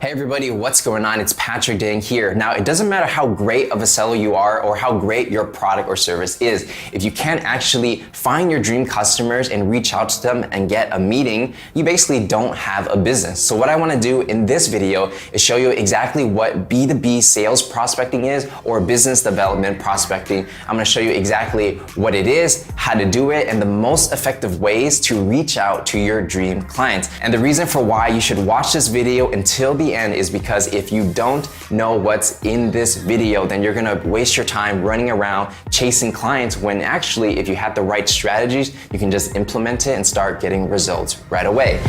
Hey everybody, what's going on? It's Patrick Dang here. Now, it doesn't matter how great of a seller you are or how great your product or service is. If you can't actually find your dream customers and reach out to them and get a meeting, you basically don't have a business. So what I want to do in this video is show you exactly what B2B sales prospecting is or business development prospecting. I'm going to show you exactly what it is, how to do it, and the most effective ways to reach out to your dream clients. And the reason for why you should watch this video until the end is because if you don't know what's in this video, then you're gonna waste your time running around chasing clients when actually, if you have the right strategies, you can just implement it and start getting results right away.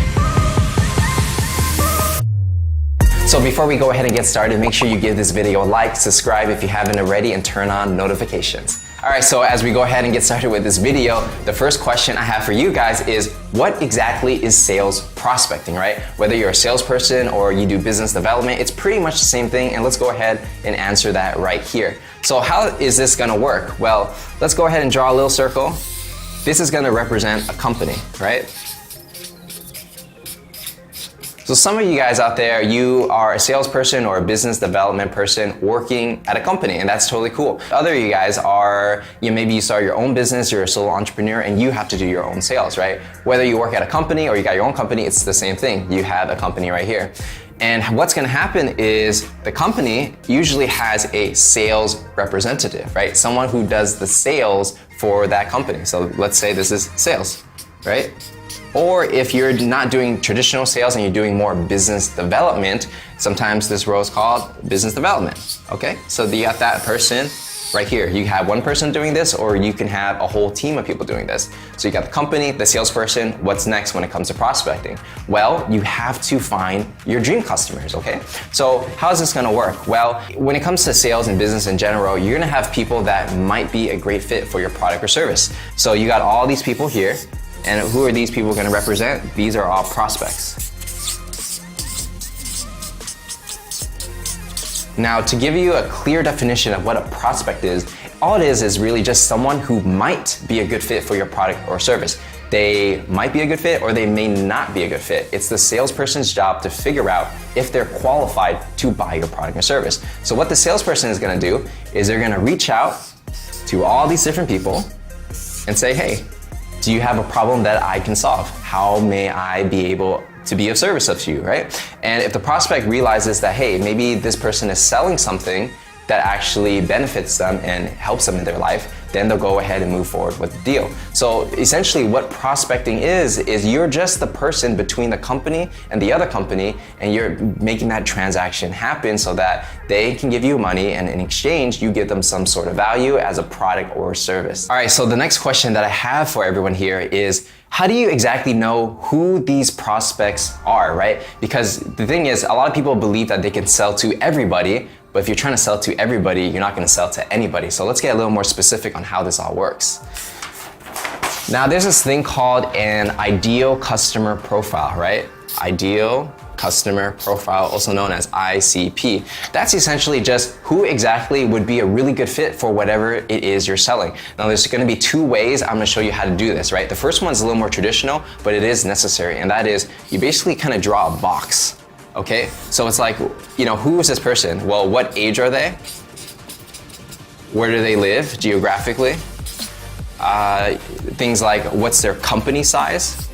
So before we go ahead and get started, make sure you give this video a like, subscribe if you haven't already, and turn on notifications. All right, so as we go ahead and get started with this video, the first question I have for you guys is, what exactly is sales prospecting, right? Whether you're a salesperson or you do business development, it's pretty much the same thing, and let's go ahead and answer that right here. So how is this gonna work? Well, let's go ahead and draw a little circle. This is gonna represent a company, right? So some of you guys out there, you are a salesperson or a business development person working at a company, and that's totally cool. Other of you guys are, maybe you start your own business, you're a solo entrepreneur, and you have to do your own sales, right? Whether you work at a company or you got your own company, it's the same thing. You have a company right here. And what's gonna happen is the company usually has a sales representative, right? Someone who does the sales for that company. So let's say this is sales, right? Or if you're not doing traditional sales and you're doing more business development, sometimes this role is called business development, okay? So you got that person right here. You have one person doing this, or you can have a whole team of people doing this. So you got the company, the salesperson. What's next when it comes to prospecting? Well, you have to find your dream customers, okay? So how is this gonna work? Well, when it comes to sales and business in general, you're gonna have people that might be a great fit for your product or service. So you got all these people here. And who are these people going to represent? These are all prospects. Now, to give you a clear definition of what a prospect is, all it is really just someone who might be a good fit for your product or service. They might be a good fit or they may not be a good fit. It's the salesperson's job to figure out if they're qualified to buy your product or service. So what the salesperson is going to do is they're going to reach out to all these different people and say, hey, do you have a problem that I can solve? How may I be able to be of service to you, right? And if the prospect realizes that, hey, maybe this person is selling something that actually benefits them and helps them in their life, then they'll go ahead and move forward with the deal. So essentially what prospecting is you're just the person between the company and the other company, and you're making that transaction happen so that they can give you money, and in exchange, you give them some sort of value as a product or service. All right, so the next question that I have for everyone here is, how do you exactly know who these prospects are, right? Because the thing is, a lot of people believe that they can sell to everybody, but if you're trying to sell to everybody, you're not gonna sell to anybody. So let's get a little more specific on how this all works. Now, there's this thing called an ideal customer profile, right? Ideal customer profile, also known as ICP. That's essentially just who exactly would be a really good fit for whatever it is you're selling. Now, there's gonna be two ways I'm gonna show you how to do this, right? The first one's a little more traditional, but it is necessary, and that is you basically kind of draw a box. Okay, so it's like, who is this person? Well, what age are they? Where do they live geographically? Things like, what's their company size?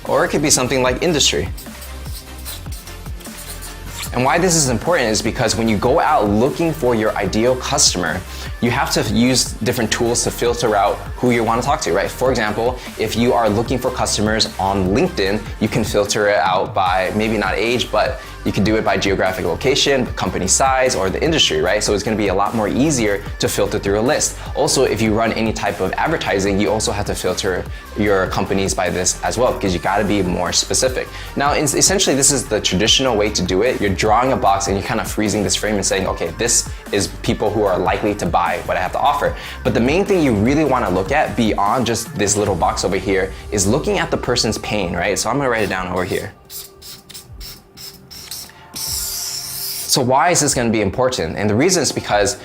Or it could be something like industry. And why this is important is because when you go out looking for your ideal customer, you have to use different tools to filter out who you want to talk to, right? For example, if you are looking for customers on LinkedIn, you can filter it out by maybe not age, but you can do it by geographic location, company size, or the industry, right? So it's gonna be a lot more easier to filter through a list. Also, if you run any type of advertising, you also have to filter your companies by this as well, because you gotta be more specific. Now, essentially, this is the traditional way to do it. You're drawing a box and you're kind of freezing this frame and saying, okay, this is people who are likely to buy what I have to offer. But the main thing you really wanna look at beyond just this little box over here is looking at the person's pain, right? So I'm gonna write it down over here. So why is this going to be important? And the reason is because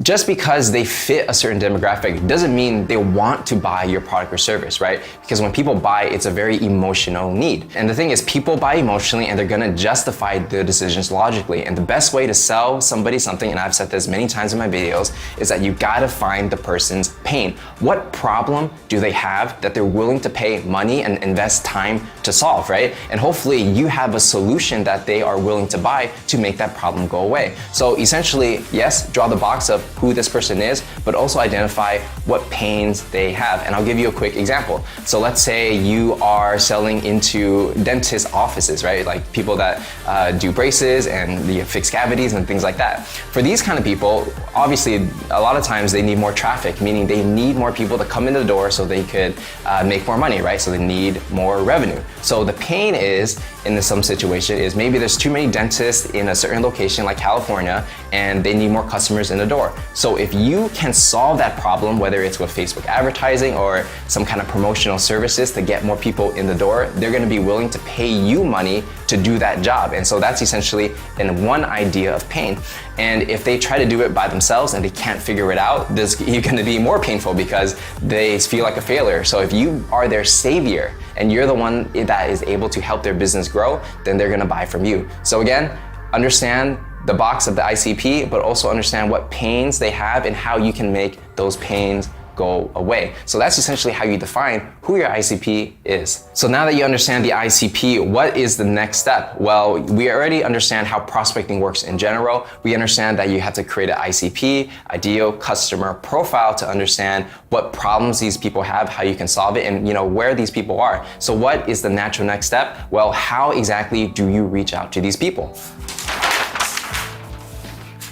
just because they fit a certain demographic doesn't mean they want to buy your product or service, right? Because when people buy, it's a very emotional need. And the thing is, people buy emotionally and they're gonna justify their decisions logically. And the best way to sell somebody something, and I've said this many times in my videos, is that you gotta find the person's pain. What problem do they have that they're willing to pay money and invest time to solve, right? And hopefully you have a solution that they are willing to buy to make that problem go away. So essentially, yes, draw the box of who this person is, but also identify what pains they have. And I'll give you a quick example. So let's say you are selling into dentist offices, right? Like people that do braces and fix cavities and things like that. For these kind of people, obviously, a lot of times they need more traffic, meaning they need more people to come in the door so they could make more money, right? So they need more revenue. So the pain is, in some situation, is maybe there's too many dentists in a certain location like California and they need more customers in the door. So if you can solve that problem, whether it's with Facebook advertising or some kind of promotional services to get more people in the door, they're gonna be willing to pay you money to do that job. And so that's essentially one idea of pain. And if they try to do it by themselves and they can't figure it out, you're gonna be more painful because they feel like a failure. So if you are their savior and you're the one that is able to help their business grow, then they're gonna buy from you. So again, understand the box of the ICP, but also understand what pains they have and how you can make those pains go away. So that's essentially how you define who your ICP is. So now that you understand the ICP, what is the next step? Well, we already understand how prospecting works in general. We understand that you have to create an ICP, ideal customer profile, to understand what problems these people have, how you can solve it, and where these people are. So what is the natural next step? Well, how exactly do you reach out to these people?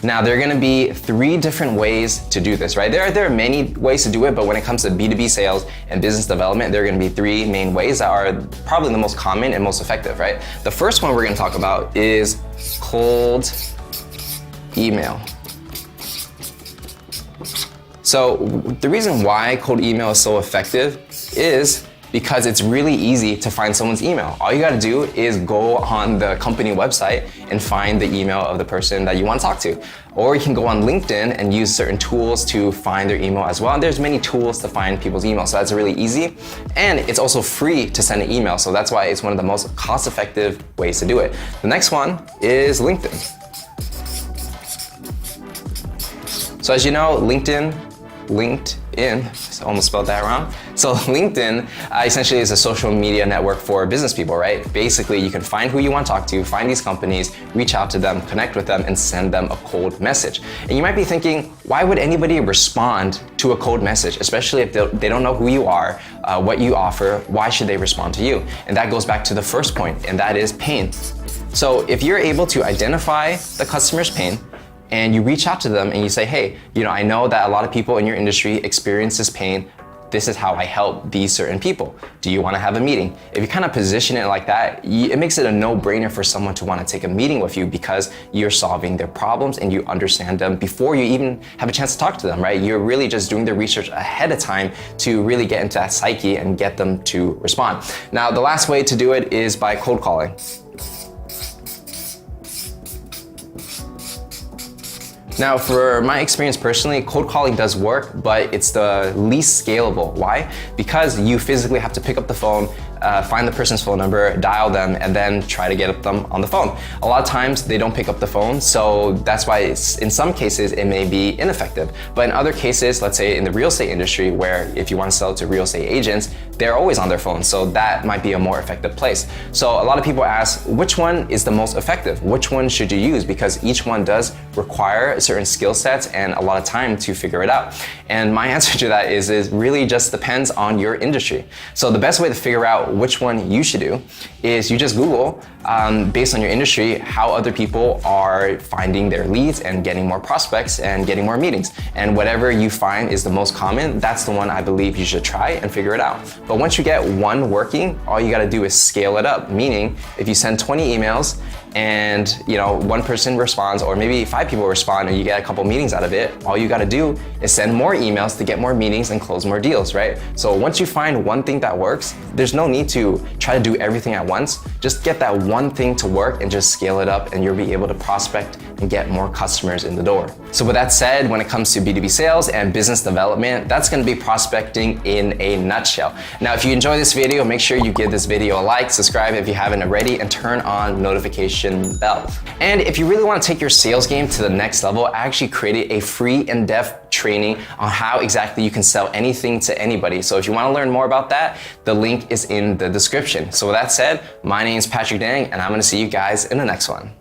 Now, there are gonna be 3 different ways to do this, right? There are many ways to do it, but when it comes to B2B sales and business development, there are gonna be 3 main ways that are probably the most common and most effective, right? The first one we're gonna talk about is cold email. So the reason why cold email is so effective is because it's really easy to find someone's email. All you gotta do is go on the company website and find the email of the person that you wanna talk to. Or you can go on LinkedIn and use certain tools to find their email as well. And there's many tools to find people's email, so that's really easy. And it's also free to send an email, so that's why it's one of the most cost-effective ways to do it. The next one is LinkedIn. So as you know, LinkedIn, I almost spelled that wrong. So LinkedIn essentially is a social media network for business people, right? Basically, you can find who you want to talk to, find these companies, reach out to them, connect with them, and send them a cold message. And you might be thinking, why would anybody respond to a cold message, especially if they don't know who you are, what you offer, why should they respond to you? And that goes back to the first point, and that is pain. So if you're able to identify the customer's pain, and you reach out to them and you say, hey, I know that a lot of people in your industry experience this pain. This is how I help these certain people. Do you want to have a meeting? If you kind of position it like that, it makes it a no-brainer for someone to want to take a meeting with you because you're solving their problems and you understand them before you even have a chance to talk to them, right? You're really just doing the research ahead of time to really get into that psyche and get them to respond. Now, the last way to do it is by cold calling. Now, for my experience personally, cold calling does work, but it's the least scalable. Why? Because you physically have to pick up the phone, find the person's phone number, dial them, and then try to get them on the phone. A lot of times they don't pick up the phone, so that's why in some cases it may be ineffective. But in other cases, let's say in the real estate industry, where if you want to sell to real estate agents, they're always on their phone, so that might be a more effective place. So a lot of people ask, which one is the most effective? Which one should you use? Because each one does require certain skill sets and a lot of time to figure it out. And my answer to that is really just depends on your industry. So the best way to figure out which one you should do is you just Google, based on your industry, how other people are finding their leads and getting more prospects and getting more meetings. And whatever you find is the most common, that's the one I believe you should try and figure it out. But once you get one working, all you gotta do is scale it up. Meaning, if you send 20 emails and one person responds, or maybe 5 people respond, and you get a couple meetings out of it, all you gotta do is send more emails to get more meetings and close more deals, right? So once you find one thing that works, there's no need to try to do everything at once. Just get that one thing to work and just scale it up, and you'll be able to prospect and get more customers in the door. So with that said, when it comes to B2B sales and business development, that's gonna be prospecting in a nutshell. Now, if you enjoy this video, make sure you give this video a like, subscribe if you haven't already, and turn on notification bell. And if you really wanna take your sales game to the next level, I actually created a free in-depth training on how exactly you can sell anything to anybody. So if you wanna learn more about that, the link is in the description. So with that said, my name is Patrick Dang, and I'm gonna see you guys in the next one.